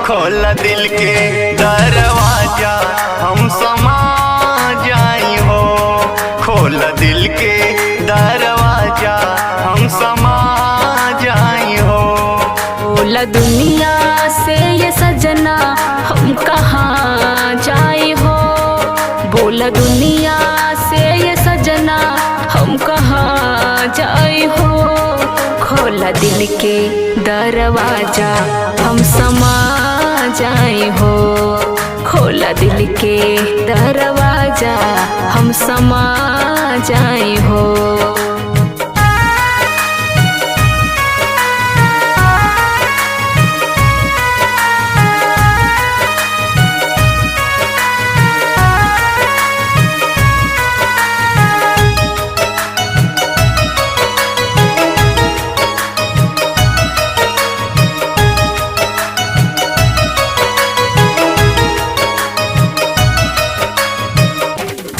खोल दिल के दरवाजा हम समा जाई हो। खोल दिल के दरवाजा हम समा जाई हो। बोला दुनिया से ये सजना हम कहाँ जाए हो। बोला दुनिया से ये सजना हम कहाँ जाए हो। खोला दिल के दरवाजा हम समा जाए हो। खोला दिल के दरवाजा हम समा जाए हो।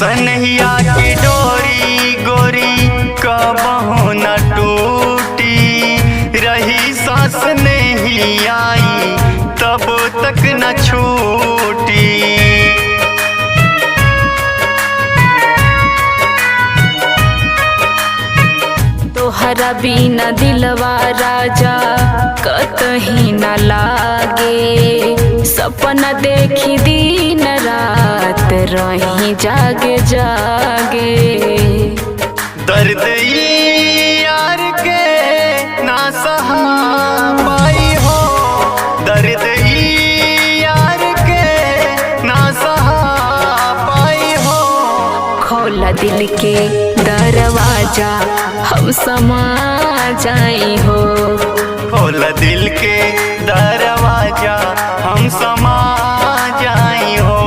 सनहिया की डोरी गोरी कबहू न टूटी। रही सांस नहीं आई तब तक न छूटी। तोहरा बिना दिलवा राजा कतही न लागे। सपना देखी दिन रात रही जागे जागे। दर्द यार के ना सहा पाई हो। दर्द यार के ना सहा पाई हो। खोला दिल के दरवाजा हम समा जाए हो। खोल दिल के दरवाजा हम समा जाई हो।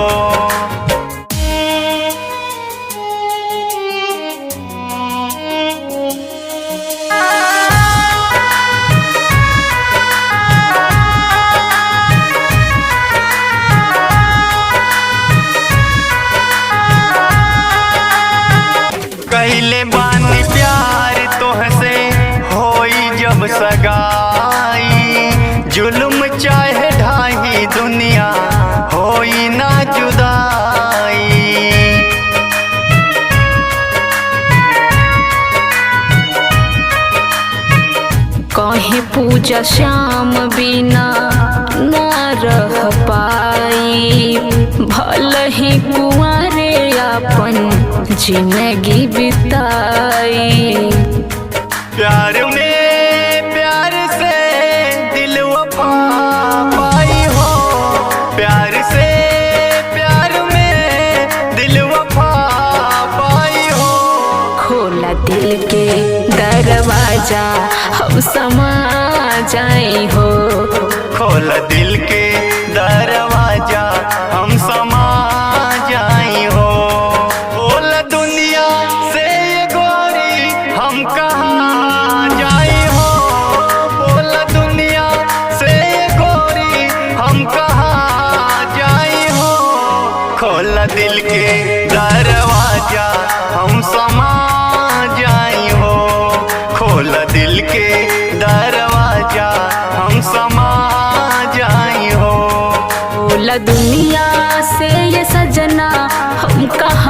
कहले बानी प्यार तोहसे होई जब सगाई। जुल्म चाहे ढाही दुनिया होई ना जुदाई। कहीं पूजा श्याम बिना न रह पाई। भल ही कुंवारे अपन जिंदगी बिताई। प्यार में प्यार से दिल वफा पाई हो। प्यार से प्यार में दिल वफा पाई हो। खोला दिल के दरवाजा हम समा जाए हो। खोल दिल के दरवाजा हम समा जाई हो। बोल दुनिया से ये गोरी हम कहाँ जाई हो। बोल दुनिया से ये गोरी हम कहाँ जाई हो। खोल दिल के दरवाजा हम समा जाई हो। खोल दिल के दरवाजा हम समा जाई हो। बोला दुनिया से ये सजना हम कहाँ